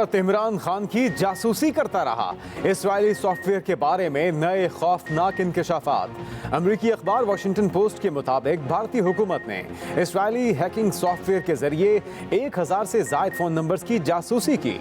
भारत इमरान खान की जासूसी करता रहा। इस्राएली सॉफ्टवेयर के बारे में नए खौफनाक इंकशाफात। अमेरिकी अखबार वॉशिंगटन पोस्ट के मुताबिक भारतीय हुकूमत ने इस्राएली हैकिंग सॉफ्टवेयर के जरिए 1000 से ज्यादा फोन नंबर्स की जासूसी की।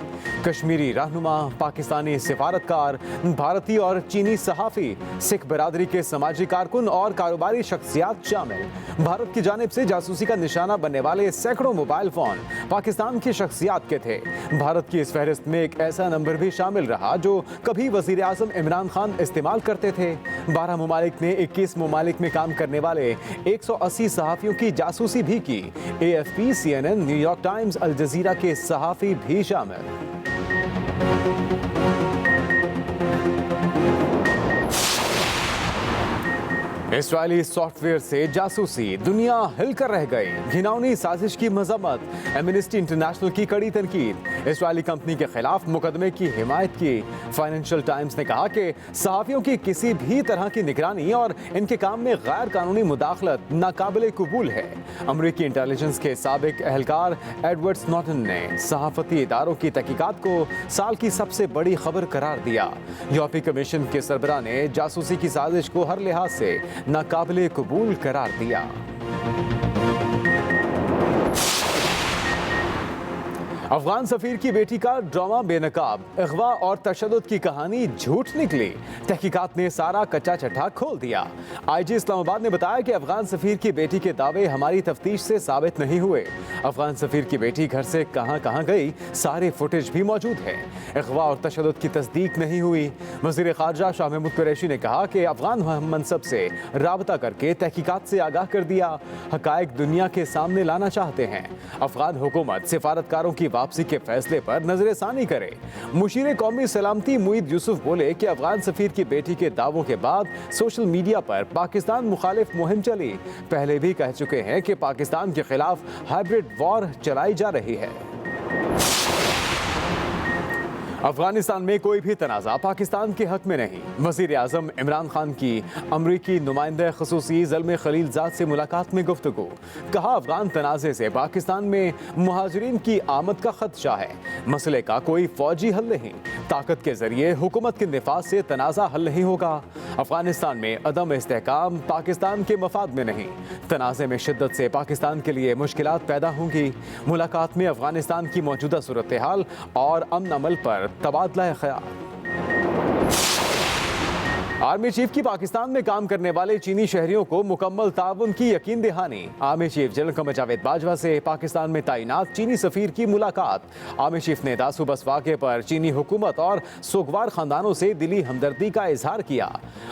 कश्मीरी रहनुमा, पाकिस्तानी सिफारतकार, भारतीय और चीनी सहाफी, सिख बिरादरी के समाजी कारकुन और कारोबारी शख्सियात शामिल। भारत की जानिब से जासूसी का निशाना बनने वाले सैकड़ों मोबाइल फोन पाकिस्तान की शख्सियात के थे। भारत की इस फहरिस्त में एक ऐसा नंबर भी शामिल रहा जो कभी वजीर आजम इमरान खान इस्तेमाल करते थे। 12 ममालिक ने 21 ममालिक में काम करने वाले 180 सहाफियों की जासूसी भी की। AFP, CNN, न्यूयॉर्क टाइम्स, अल जजीरा के सहाफी भी शामिल। इस्राएली सॉफ्टवेयर से जासूसी, दुनिया हिलकर रह गई। घिनौनी साजिश की मजम्मत, एमनेस्टी इंटरनेशनल की कड़ी तनकीद। इस्राएली कंपनी के खिलाफ मुकदमे की हिमायत की। फाइनेंशियल टाइम्स ने कहा कि सहाफियों की किसी भी तरह की निगरानी और इनके काम में गैर कानूनी मुदाखलत नाकाबिले कबूल है। अमरीकी इंटेलिजेंस के साबिक एहलकार एडवर्ड स्नोडन ने सहाफती इदारों की तहकीकात को साल की सबसे बड़ी खबर करार दिया। यूरोपीय कमीशन के सरबराह ने जासूसी की साजिश को हर लिहाज से नाकाबिले कबूल करार दिया। अफगान सफीर की बेटी का ड्रामा बेनकाब, अगवा और तशद्दुद की कहानी झूठ निकली। तहकीकात ने सारा कच्चा चट्टा खोल दिया। IG इस्लामाबाद ने बताया कि अफगान सफीर की बेटी के दावे हमारी तफ्तीश से साबित नहीं हुए। अफगान सफीर की बेटी घर से कहां कहां गई, सारे फुटेज भी मौजूद है। अगवा और तशद्दुद की तस्दीक नहीं हुई। वज़ीर ख़ारजा शाह महमूद कुरैशी ने कहा कि अफगान मनसब से राबता करके तहकीकात से आगाह कर दिया। हक़ाइक़ दुनिया के सामने लाना चाहते हैं। अफगान हुकूमत सिफारतकारों की वापसी के फैसले पर नजरसानी करे। मुशीर कौमी सलामती मुईद यूसुफ बोले कि अफगान सफीर की बेटी के दावों के बाद सोशल मीडिया पर पाकिस्तान मुखालिफ मुहिम चली। पहले भी कह चुके हैं कि पाकिस्तान के खिलाफ हाइब्रिड वॉर चलाई जा रही है। अफगानिस्तान में कोई भी तनाज़ा पाकिस्तान के हक में नहीं। वज़ीर आज़म इमरान खान की अमरीकी नुमाइंदे ख़ुसूसी ज़ल्मे खलीलज़ाद से मुलाकात में गुफ्तगू। कहा, अफगान तनाज़े से पाकिस्तान में मुहाजिरीन की आमद का खदशा है। मसले का कोई फ़ौजी हल नहीं। ताकत के ज़रिए हुकूमत के निफाज से तनाज़ा हल नहीं होगा। अफगानिस्तान में अदम इस्तेहकाम पाकिस्तान के मफाद में नहीं। तनाज़े में शिद्दत से पाकिस्तान के लिए मुश्किलात पैदा होंगी। मुलाकात में अफगानिस्तान की मौजूदा सूरत हाल और अमन अमल पर तबादला ख्याल। आर्मी चीफ की पाकिस्तान में काम करने वाले चीनी शहरियों को मुकम्मल ताउन की यकीन दहानी। Army chief general Qamar Javed Bajwa से पाकिस्तान में तैनात चीनी सफीर की मुलाकात। आर्मी चीफ ने दासू बस वाक़े पर चीनी हुकूमत और सोगवार खानदानों से दिली हमदर्दी का इजहार किया।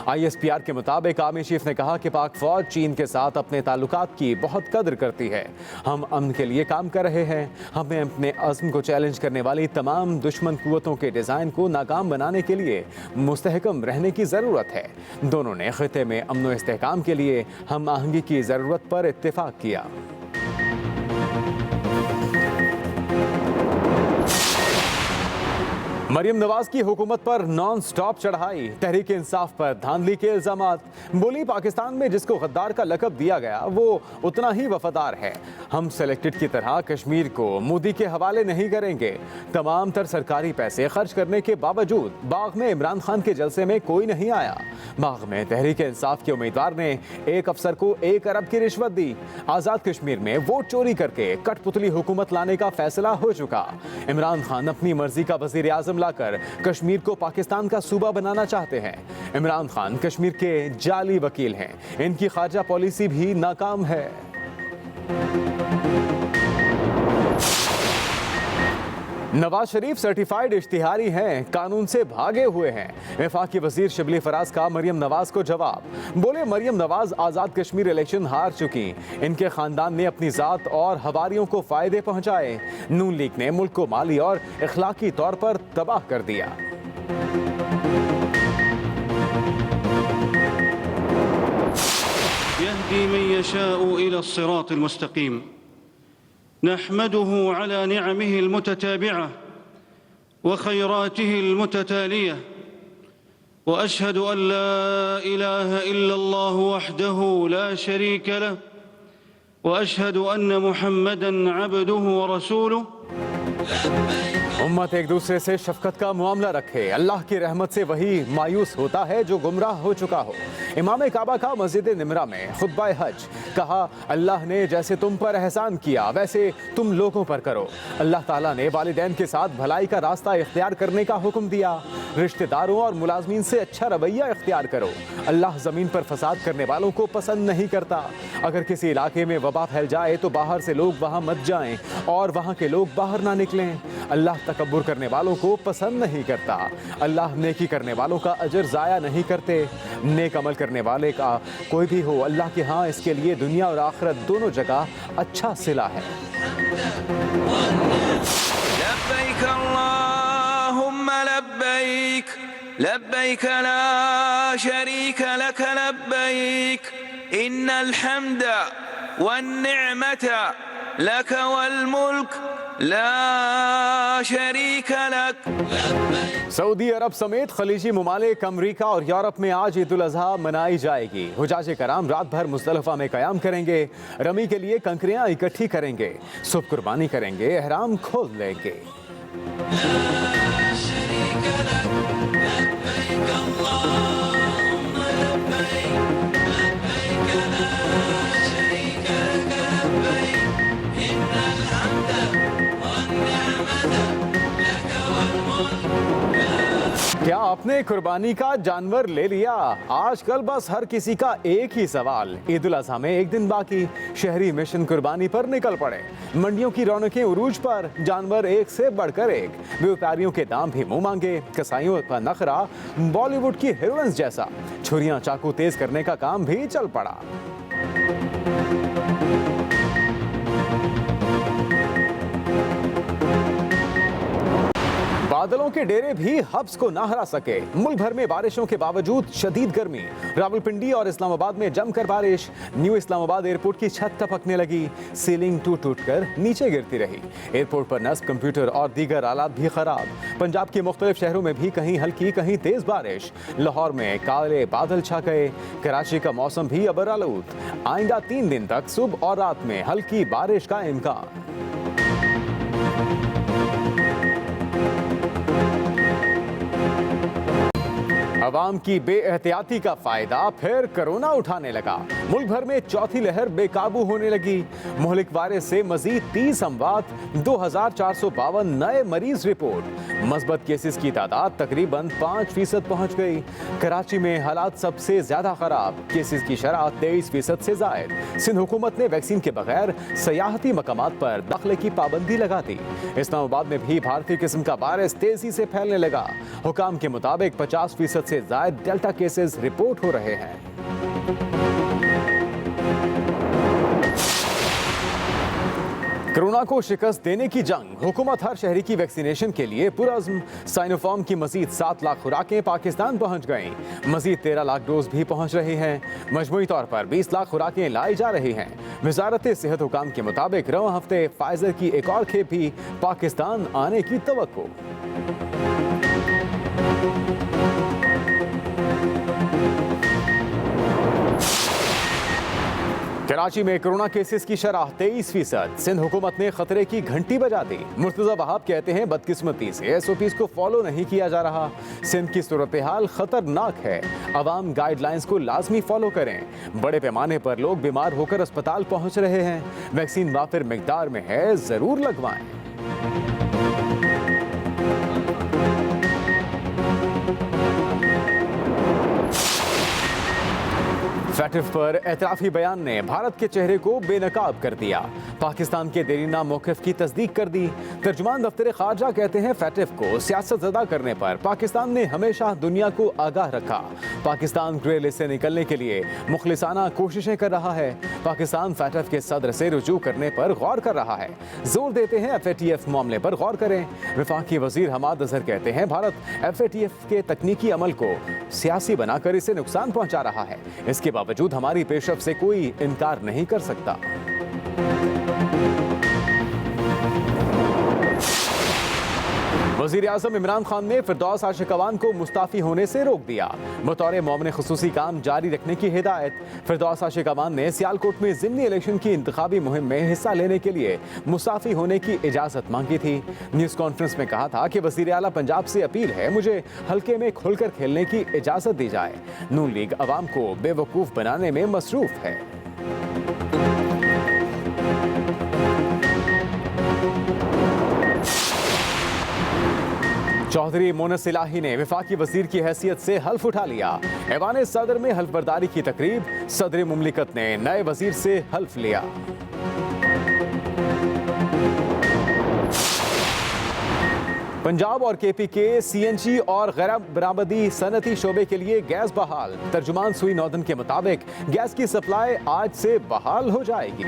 ISPR के मुताबिक आर्मी चीफ ने कहा कि पाक फौज चीन के साथ अपने ताल्लुकात की बहुत कदर करती है। हम अमन के लिए काम कर रहे हैं। हमें अपने अज़्म को चैलेंज करने वाली तमाम दुश्मन कुव्वतों के डिज़ाइन को नाकाम बनाने के लिए मुस्तहकम रहने की ज़रूरत है। दोनों ने खिते में अमन व इस्तेहकाम के लिए हम आहंगी की जरूरत पर इत्तेफाक किया। मरियम नवाज की हुकूमत पर नॉन स्टॉप चढ़ाई। तहरीक इंसाफ पर धांधली के इल्जामात। बोली, पाकिस्तान में जिसको गद्दार का लक़ब दिया गया वो उतना ही वफादार है। हम सेलेक्टेड की तरह कश्मीर को मोदी के हवाले नहीं करेंगे। तमाम तर सरकारी पैसे खर्च करने के बावजूद बाग में इमरान खान के जलसे में कोई नहीं आया। बाग में तहरीक इंसाफ के उम्मीदवार ने एक अफसर को 1 अरब की रिश्वत दी। आज़ाद कश्मीर में वोट चोरी करके कठपुतली हुकूमत लाने का फैसला हो चुका। इमरान खान अपनी मर्जी का वज़ीर आज़म लाकर कश्मीर को पाकिस्तान का सूबा बनाना चाहते हैं। इमरान खान कश्मीर के जाली वकील हैं। इनकी खारजा पॉलिसी भी नाकाम है। नवाज शरीफ सर्टिफाइड इश्तिहारी हैं, कानून से भागे हुए हैं। वफाकी वजीर शिबली फराज का मरियम नवाज को जवाब। बोले, मरियम नवाज आज़ाद कश्मीर इलेक्शन हार चुकी। इनके खानदान ने अपनी ज़ात और हवारियों को फ़ायदे पहुँचाए। नून लीग ने मुल्क को माली और इखलाकी तौर पर तबाह कर दिया। यहदी मन यशाउ इला सिरातिल मुस्तकीम नहमदुहु अला निअमिहिल मुतताबिअह व खैरातिहिल मुततालियह व अशहदु अन ला इलाहा इल्लल्लाह वहदहु ला शरीक लह व अशहदु अन्न मुहम्मदन अब्दुहु व रसूलुहु उम्मत एक दूसरे से शफकत का मामला रखे। अल्लाह की रहमत से वही मायूस होता है जो गुमराह हो चुका हो। इमाम काबा का मस्जिद निमरा में खुतबा हज। कहा, अल्लाह ने जैसे तुम पर एहसान किया वैसे तुम लोगों पर करो। अल्लाह ताला ने वालिदैन के साथ भलाई का रास्ता इख्तियार करने का हुक्म दिया। रिश्तेदारों और मुलाजमीन से अच्छा रवैया इख्तियार करो। अल्लाह ज़मीन पर फसाद करने वालों को पसंद नहीं करता। अगर किसी इलाके में वबा फैल जाए तो बाहर से लोग वहाँ मत जाएं और वहाँ के लोग बाहर ना निकलें। अल्लाह तकब्बुर करने वालों को पसंद नहीं करता। अल्लाह नेकी करने वालों का अजर ज़ाया नहीं करते। नेक अमल करने वाले का कोई भी हो, अल्लाह के यहाँ इसके लिए दुनिया और आखिरत दोनों जगह अच्छा सिला है। लब्बैक अल्लाहुम्मा लब्बैक लब्बैक ला शरीक लक लब्बैक इन्नल हम्द वन निअमत लक वल मुल्क ला शरीक लक। सऊदी अरब समेत खलीजी ममालिक, अमरीका और यूरोप में आज ईद उल अजहा मनाई जाएगी। हुजाजे कराम रात भर मुज़दलिफ़ा में क़याम करेंगे। रमी के लिए कंकरियां इकट्ठी करेंगे। सुबह कुर्बानी करेंगे, एहराम खोल लेंगे। क्या आपने कुर्बानी का जानवर ले लिया? आजकल बस हर किसी का एक ही सवाल। ईद उल अजहा में एक दिन बाकी, शहरी मिशन कुर्बानी पर निकल पड़े। मंडियों की रौनकें उरूज पर, जानवर एक से बढ़कर एक। व्यापारियों के दाम भी मुंह मांगे। कसाईयों का नखरा बॉलीवुड की हीरोइंस जैसा। छुरियां चाकू तेज करने का काम भी चल पड़ा। बादलों के डेरे भी हब्स को ना हरा सके। मुल्क भर में बारिशों के बावजूद शदीद गर्मी। रावलपिंडी और इस्लामाबाद में जमकर बारिश। न्यू इस्लामाबाद एयरपोर्ट की छत टपकने लगी। सीलिंग टूट कर नीचे गिरती रही। एयरपोर्ट पर नस्ब, कंप्यूटर और दीगर आलात भी खराब। पंजाब के मुख्तलिफ शहरों में भी कहीं हल्की कहीं तेज बारिश। लाहौर में काले बादल छा गए। कराची का मौसम भी अबर आलूद। आइंदा 3 दिन तक सुबह और रात में हल्की बारिश का इम्कान। अवाम की बेएहतियाती का फायदा फिर कोरोना उठाने लगा। मुल्क भर में चौथी लहर बेकाबू होने लगी। मुहलिक वायरस से मजीद 30 अमवात, 2452 नए मरीज रिपोर्ट। मस्बत केसेस की तादाद तकरीबन 5% पहुंच गई। कराची में हालात सबसे ज्यादा खराब। केसेस की शरह 23% से जायद। सिंध हुकूमत ने वैक्सीन के बगैर सयाहती मकामात पर दाखिले की पाबंदी लगा दी। इस्लामाबाद में भी भारतीय किस्म का वायरस तेजी से फैलने लगा। हुकाम के मुताबिक 50% से ज्यादा डेल्टा केसेस रिपोर्ट हो रहे हैं। कोरोना को शिकस्त देने की जंग। हुकूमत हर शहरी की वैक्सीनेशन के लिए पुरअज़्म। साइनोफार्म की मजीद 7 लाख खुराकें पाकिस्तान पहुंच गईं। मजीद 13 लाख डोज भी पहुंच रही हैं। मजमूई तौर पर 20 लाख खुराकें लाई जा रही हैं। वजारत सेहत हुकाम के मुताबिक रवां हफ्ते फाइजर की एक और खेप भी पाकिस्तान आने की तवक्को। कराची में कोरोना केसेस की शरह 23%। सिंध हुकूमत ने खतरे की घंटी बजा दी। मुर्तजा वहाब कहते हैं बदकिस्मती से SOPs को फॉलो नहीं किया जा रहा। सिंध की सूरत हाल खतरनाक है। अवाम गाइडलाइंस को लाजमी फॉलो करें। बड़े पैमाने पर लोग बीमार होकर अस्पताल पहुंच रहे हैं। वैक्सीन वाफिर मिकदार में है, जरूर लगवाएं। फैटिफ पर एतराफी बयान ने भारत के चेहरे को बेनकाब कर दिया। पाकिस्तान के देरीना मौक़िफ़ की तस्दीक कर दी। तर्जुमान दफ्तर ख़ारजा कहते हैं फैटिफ को सियासत ज़दा करने पर पाकिस्तान ने हमेशा दुनिया को आगाह रखा। पाकिस्तान ग्रे लिस्ट से निकलने के लिए मुखलिसाना कोशिशें कर रहा है। पाकिस्तान फैटिफ के सदर से रुजू करने पर गौर कर रहा है। जोर देते हैं FATF मामले पर गौर करें। वफाकी वज़ीर हमाद अजहर कहते हैं भारत FATF के तकनीकी अमल को सियासी बनाकर इसे नुकसान पहुँचा रहा है। इसके बावजूद हमारी पेशरफ से कोई इनकार नहीं कर सकता। वजीर आजम इमरान खान ने फिरदौस आशिक अवान को मुस्ताफी होने से रोक दिया। बतौर मोमिन खुसूसी काम जारी रखने की हिदायत। फिरदौस आशिक अवान ने सियालकोट में ज़िमनी इलेक्शन की इंतखाबी मुहिम में हिस्सा लेने के लिए मुस्ताफी होने की इजाज़त मांगी थी। न्यूज़ कॉन्फ्रेंस में कहा था कि वज़ीर आला पंजाब से अपील है, मुझे हल्के में खुलकर खेलने की इजाज़त दी जाए। नून लीग अवाम को बेवकूफ़ बनाने में मसरूफ़ है। चौधरी मोनस इलाही ने वफाकी वजीर की हैसियत से हल्फ उठा लिया। ऐवान सदर में हल्फ बर्दारी की तकरीब। सदर मुमलिकत ने नए वजीर से हल्फ लिया। पंजाब और केपी के सीएनजी और गैर बरामदी सनती शोबे के लिए गैस बहाल। तर्जुमान सुई नौदन के मुताबिक गैस की सप्लाई आज से बहाल हो जाएगी।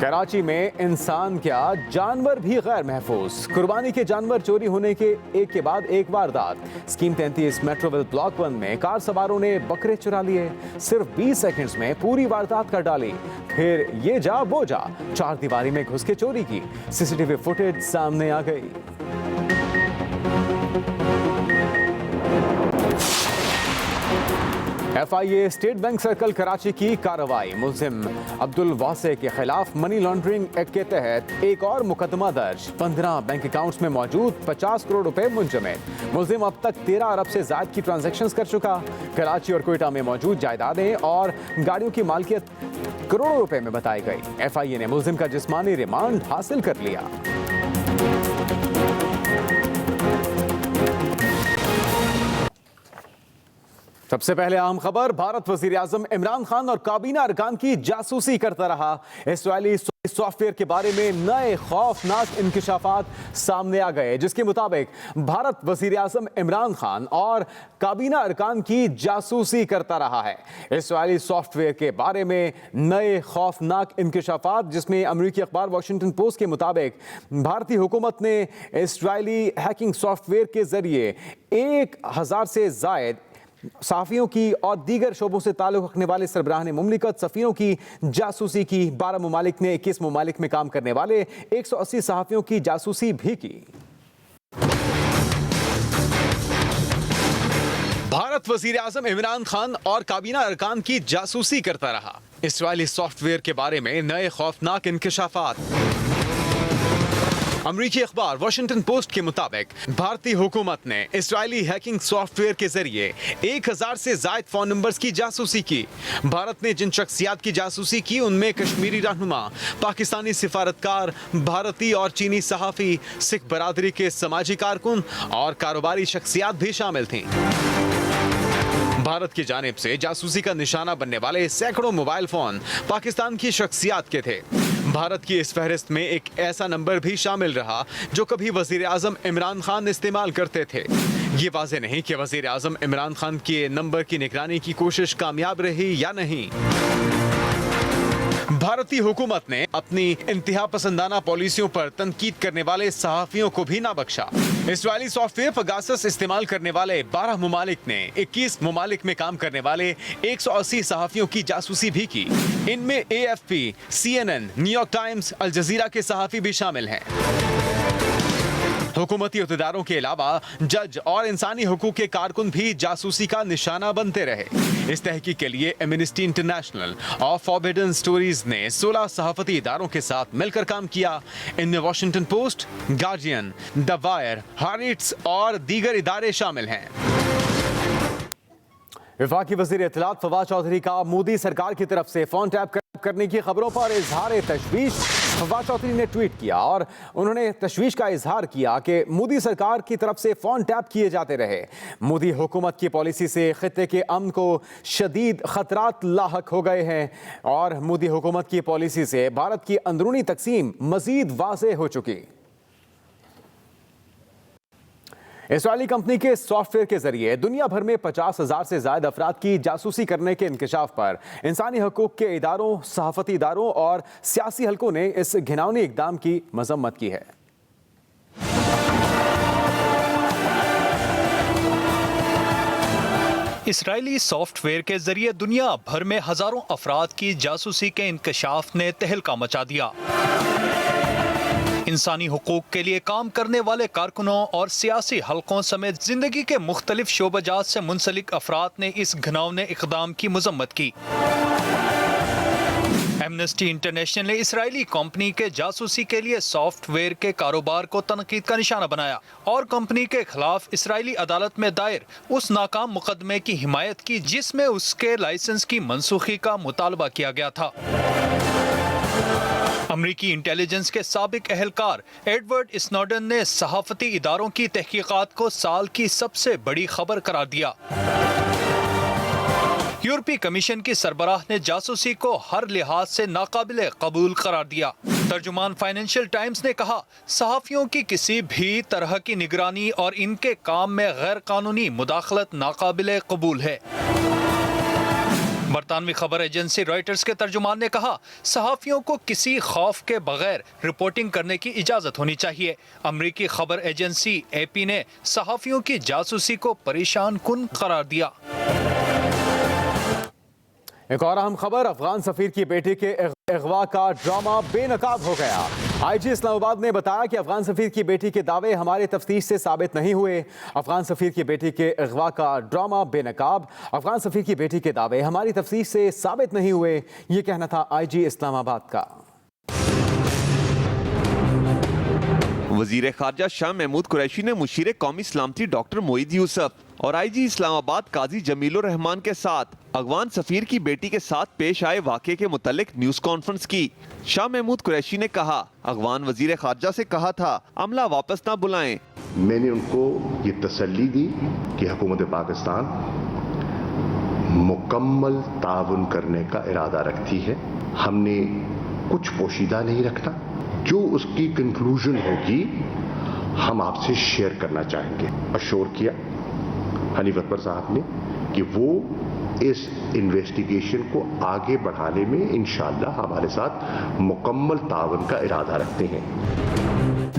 कराची में इंसान क्या जानवर भी गैर महफूज। कुर्बानी के जानवर चोरी होने के एक के बाद एक वारदात। स्कीम 33 मेट्रोविल ब्लॉक 1 में कार सवारों ने बकरे चुरा लिए। सिर्फ 20 सेकंड्स में पूरी वारदात कर डाली। फिर ये जा वो जा, चार दीवारी में घुस के चोरी की। सीसीटीवी फुटेज सामने आ गई। FIA state bank circle Karachi की कार्रवाई। मुल्जिम अब्दुल वासे के खिलाफ मनी लॉन्ड्रिंग एक्ट के तहत एक और मुकदमा दर्ज। 15 बैंक अकाउंट्स में मौजूद 50 करोड़ रुपए मुंजमद। मुल्जिम अब तक 13 अरब से ज्यादा की ट्रांजैक्शंस कर चुका। कराची और कोयटा में मौजूद जायदादें और गाड़ियों की मालिकियत करोड़ों रुपए में बताई गई। FIA ने मुल्जिम का जिस्मानी रिमांड हासिल कर लिया। सबसे पहले अहम खबर, भारत वजीर आजम इमरान खान और काबीना अरकान की जासूसी करता रहा। इसराइली सॉफ्टवेयर के बारे में नए खौफनाक इंकिशाफात सामने आ गए, जिसके मुताबिक भारत वजीर आजम इमरान खान और काबीना अरकान की जासूसी करता रहा है। इसराइली सॉफ्टवेयर के बारे में नए खौफनाक इंकिशाफात, जिसमें अमेरिकी अखबार वॉशिंगटन पोस्ट के मुताबिक भारतीय हुकूमत ने इसराइली हैकिंग सॉफ्टवेयर के जरिए 1000 से जायद सहाफियों की और दीगर शोबों से ताल्लुक रखने वाले सरबराहान मुमलिकत सफीरों की जासूसी की। 12 ममालिक ने 21 ममालिक में काम करने वाले 180 सहाफियों की जासूसी भी की। भारत वजीर आजम इमरान खान और काबीना अरकान की जासूसी करता रहा। इसराइली सॉफ्टवेयर के बारे में नए खौफनाक इंकिशाफात। अमेरिकी अखबार वॉशिंगटन पोस्ट के मुताबिक भारतीय हुकूमत ने इसराइली हैकिंग सॉफ्टवेयर के जरिए 1000 से जायद फोन नंबर्स की जासूसी की। भारत ने जिन शख्सियात की जासूसी की उनमें कश्मीरी रहनुमा, पाकिस्तानी सिफारतकार, भारतीय और चीनी सहाफ़ी, सिख बरादरी के समाजी कारकुन और कारोबारी शख्सियात भी शामिल थीं। भारत की जानिब से जासूसी का निशाना बनने वाले सैकड़ों मोबाइल फोन पाकिस्तान की शख्सियात के थे। भारत की इस फहरिस्त में एक ऐसा नंबर भी शामिल रहा जो कभी वजीर आजम इमरान खान इस्तेमाल करते थे। ये वाज़ेह नहीं कि वजीर आजम इमरान खान के नंबर की निगरानी की कोशिश कामयाब रही या नहीं। भारतीय हुकूमत ने अपनी इंतहा पसंदाना पॉलिसियों पर तनकीद करने वाले सहाफियों को भी ना बख्शा। इसराइली सॉफ्टवेयर पेगासस इस्तेमाल करने वाले 12 ममालिक ने 21 ममालिक में काम करने वाले 180 सहाफियों की जासूसी भी की। इनमें AFP, CNN, न्यूयॉर्क टाइम्स, अल जजीरा के सहाफी भी शामिल हैं। हुकूमती अहदेदारों के अलावा जज और इंसानी हुकूक के कारकुन भी जासूसी का निशाना बनते रहे। इस तहकीक के लिए एमनेस्टी इंटरनेशनल और फॉरबिडन स्टोरीज ने 16 सहाफती इदारों के साथ मिलकर काम किया। इनमें Washington Post, Guardian, the Wire, Haaretz और दीगर इदारे शामिल हैं। वफाकी वज़ीर इत्तलात फवाद चौधरी का मोदी सरकार की तरफ से फोन टैप करने की खबरों पर इजहार तशवीश। फवाद चौधरी ने ट्वीट किया और उन्होंने तशवीश का इजहार किया कि मोदी सरकार की तरफ से फोन टैप किए जाते रहे। मोदी हुकूमत की पॉलिसी से खित्ते के अमन को शदीद खतरात लाहक हो गए हैं और मोदी हुकूमत की पॉलिसी से भारत की अंदरूनी तकसीम मजीद वाज़ेह हो चुकी। इसराइली कंपनी के सॉफ्टवेयर के जरिए दुनिया भर में 50,000 से ज्यादा अफराद की जासूसी करने के इंकशाफ पर इंसानी हकूक के इदारों, सहाफती इदारों और सियासी हलकों ने इस घिनौनी इकदाम की मजम्मत की है। इसराइली सॉफ्टवेयर के जरिए दुनिया भर में हजारों अफराद की जासूसी के इंकशाफ ने तहलका मचा दिया। इंसानी हुकूक के लिए काम करने वाले कारकुनों और सियासी हलकों समेत जिंदगी के मुख्तलिफ शोबजात से मुंसलिक अफराद ने इस घिनौने इक़दाम की मजम्मत की। एमनेस्टी इंटरनेशनल ने इसराइली कंपनी के जासूसी के लिए सॉफ्टवेयर के कारोबार को तनकीद का निशाना बनाया और कंपनी के खिलाफ इसराइली अदालत में दायर उस नाकाम मुकदमे की हिमायत की जिसमें उसके लाइसेंस की मनसूखी का मुतालबा किया गया था। अमरीकी इंटेलिजेंस के साबिक अहलकार एडवर्ड स्नोडन ने सहाफती इदारों की तहकीकात को साल की सबसे बड़ी खबर करार दिया। यूरोपीय कमीशन की सरबराह ने जासूसी को हर लिहाज से नाकाबिले कबूल करार दिया। तर्जुमान फाइनेंशियल टाइम्स ने कहा, सहाफियों की किसी भी तरह की निगरानी और इनके काम में गैर कानूनी मुदाखलत नाकाबिले कबूल है। बरतानवी खबर एजेंसी रॉयटर्स के तर्जुमान ने कहा, सहाफियों को किसी खौफ के बगैर रिपोर्टिंग करने की इजाजत होनी चाहिए। अमरीकी खबर एजेंसी AP ने सहाफियों की जासूसी को परेशान कुन करार दिया। एक और अहम खबर, अफगान सफीर की बेटी के अगवा का ड्रामा बेनकाब हो गया। IG इस्लामाबाद ने बताया कि अफगान सफीर की बेटी के दावे हमारे तफ्तीश से साबित नहीं हुए। अफगान सफीर की बेटी के अगवा का ड्रामा बेनकाब। अफगान सफीर की बेटी के दावे हमारी तफ्तीश से साबित नहीं हुए, ये कहना था IG इस्लामाबाद का। वजीर खारजा शाह महमूद कुरैशी ने मुशीर कौमी सलामती डॉक्टर मोईद यूसुफ और IG इस्लामाबाद काजी जमीलुर रहमान के साथ अफगान सफीर की बेटी के साथ पेश आए वाक़े के मुतालिक न्यूज़ कॉन्फ्रेंस की। शाह महमूद कुरैशी ने कहा, अफगान वजीर खारजा से कहा था अमला वापस ना बुलाएं। मैंने उनको ये तसल्ली दी कि हुकूमत पाकिस्तान मुकम्मल ताउन करने का इरादा रखती है। हमने कुछ पोशीदा नहीं रखना, जो उसकी कंक्लूजन होगी हम आपसे शेयर करना चाहेंगे। अश्योर किया हनीफ अकबर साहब ने कि वो इस इन्वेस्टिगेशन को आगे बढ़ाने में इंशाअल्लाह हमारे साथ मुकम्मल ताउन का इरादा रखते हैं।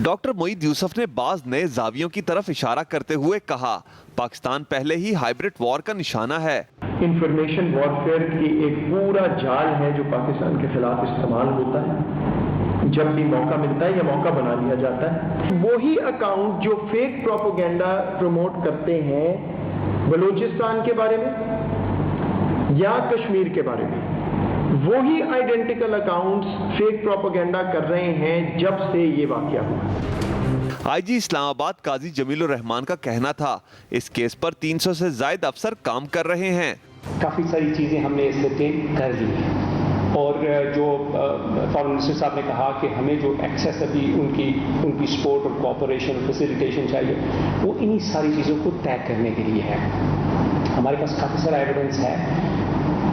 डॉक्टर मोईद यूसुफ ने बाज नए जावियों की तरफ इशारा करते हुए कहा, पाकिस्तान पहले ही हाइब्रिड वॉर का निशाना है। इंफॉर्मेशन वॉरफेयर की एक पूरा जाल है जो पाकिस्तान के खिलाफ इस्तेमाल होता है। जब भी मौका मिलता है या मौका बना लिया जाता है, वही अकाउंट जो फेक प्रोपेगेंडा प्रमोट करते हैं बलूचिस्तान के बारे में या कश्मीर के बारे में, वही आइडेंटिकल अकाउंट्स फेक प्रोपेगेंडा कर रहे हैं जब से ये वाकया हुआ। IG इस्लामाबाद काजी जमीलुर रहमान का कहना था, इस केस पर 300 से ज्यादा अफसर काम कर रहे हैं। काफ़ी सारी चीज़ें हमने इससे तय कर ली हैं और जो फॉरेन मिनिस्टर साहब ने कहा कि हमें जो एक्सेस अभी उनकी सपोर्ट और कोऑपरेशन फैसिलिटेशन चाहिए, वो इन्हीं सारी चीज़ों को तय करने के लिए है। हमारे पास काफ़ी सारा एविडेंस है।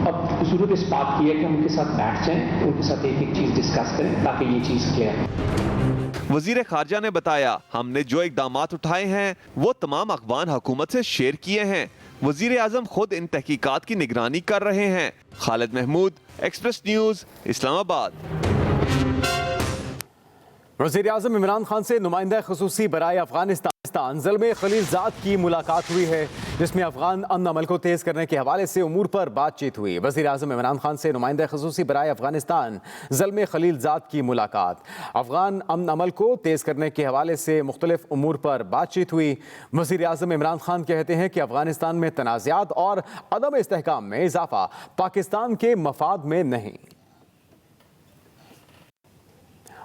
अब ज़रूरत इस बात की है कि हम उनके साथ बैठ जाएं, उनके साथ एक एक चीज़ डिस्कस करें ताकि ये चीज़ क्लियर हो। वजीर खारजा ने बताया, हमने जो इकदामात उठाए हैं वो तमाम अफगान हुकूमत से शेयर किए हैं। वजीर आजम खुद इन तहकीकात की निगरानी कर रहे हैं। Khalid Mahmood, Express News, Islamabad. वज़ीर आज़म इमरान खान से नुमाइंदा ख़ुसूसी बराए अफगानिस्तान ज़ल्मे खलीलज़ाद की मुलाकात हुई है, जिसमें अफगान अमन अमल को तेज़ करने के हवाले से उमूर पर बातचीत हुई। वज़ीर आज़म इमरान खान से नुमाइंदा ख़ुसूसी बराए अफगानिस्तान ज़ल्मे खलीलज़ाद की मुलाकात। अफगान अमन अमल को तेज़ करने के हवाले से मुख्तलिफ उमूर पर बातचीत हुई। वज़ीर आज़म इमरान खान कहते हैं कि अफगानिस्तान में तनाज़ात और अदम इस्तेहकाम में इजाफा पाकिस्तान के मफाद में नहीं।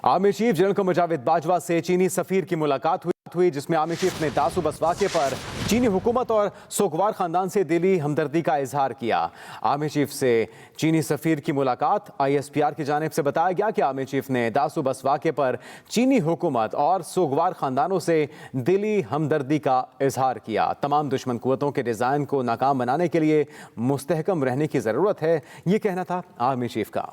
Army chief general Qamar Javed Bajwa से चीनी सफीर की मुलाकात हुई, जिसमें आर्मी चीफ ने दासू बस वाक़े पर चीनी हुकूमत और सोगवार खानदान से दिली हमदर्दी का इजहार किया। आर्मी चीफ से चीनी सफीर की मुलाकात। ISPR की जानिब से बताया गया कि आर्मी चीफ ने दासू बस वाक़े पर चीनी हुकूमत और सोगवार खानदानों से दिली हमदर्दी का इजहार किया। तमाम दुश्मन कुव्वतों के डिज़ाइन को नाकाम बनाने के लिए मुस्तहकम रहने की ज़रूरत है, ये कहना था आर्मी चीफ का।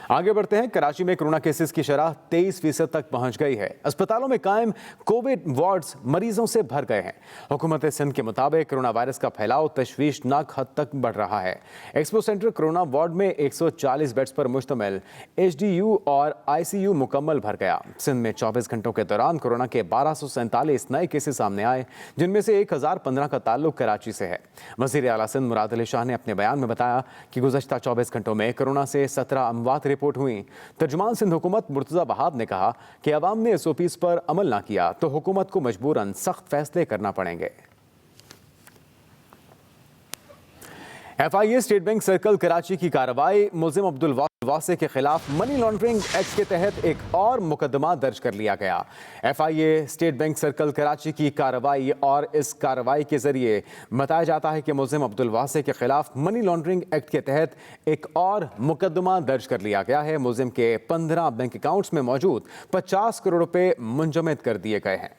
आगे बढ़ते हैं। कराची में कोरोना केसेस की शरह 23% तक पहुंच गई है। अस्पतालों में कायम कोविड वार्ड्स मरीजों से भर गए हैं। हुकूमत सिंध के मुताबिक कोरोना वायरस का फैलाव तशवीशनाक हद तक बढ़ रहा है। एक्सपो सेंटर कोरोना वार्ड में 140 बेड्स पर मुश्तमिल HDU और ICU मुकम्मल भर गया। सिंध में 24 घंटों के दौरान कोरोना के 1247 नए केसेस सामने आए, जिनमें से 1015 का ताल्लुक कराची से है। वज़ीर आला सिंध मुराद अली शाह ने अपने बयान में बताया कि गुज़श्ता 24 घंटों में कोरोना से 17 अमवात रिपोर्ट हुई। तर्जुमान सिंध हुकूमत मुर्तज़ा वहाब ने कहा कि अवाम ने SOPs पर अमल ना किया तो हुकूमत को मजबूरन सख्त फैसले करना पड़ेंगे। FIA state bank circle Karachi की कार्रवाई। मुल्जिम अब्दुल वासे के खिलाफ मनी लॉन्ड्रिंग एक्ट के तहत एक और मुकदमा दर्ज कर लिया गया। FIA state bank circle Karachi की कार्रवाई और इस कार्रवाई के जरिए बताया जाता है कि मुल्जिम अब्दुल वासे के खिलाफ मनी लॉन्ड्रिंग एक्ट के तहत एक और मुकदमा दर्ज कर लिया गया है। मुल्जिम के 15 बैंक अकाउंट्स में मौजूद 50 करोड़ रुपए मुंजमद कर दिए गए हैं।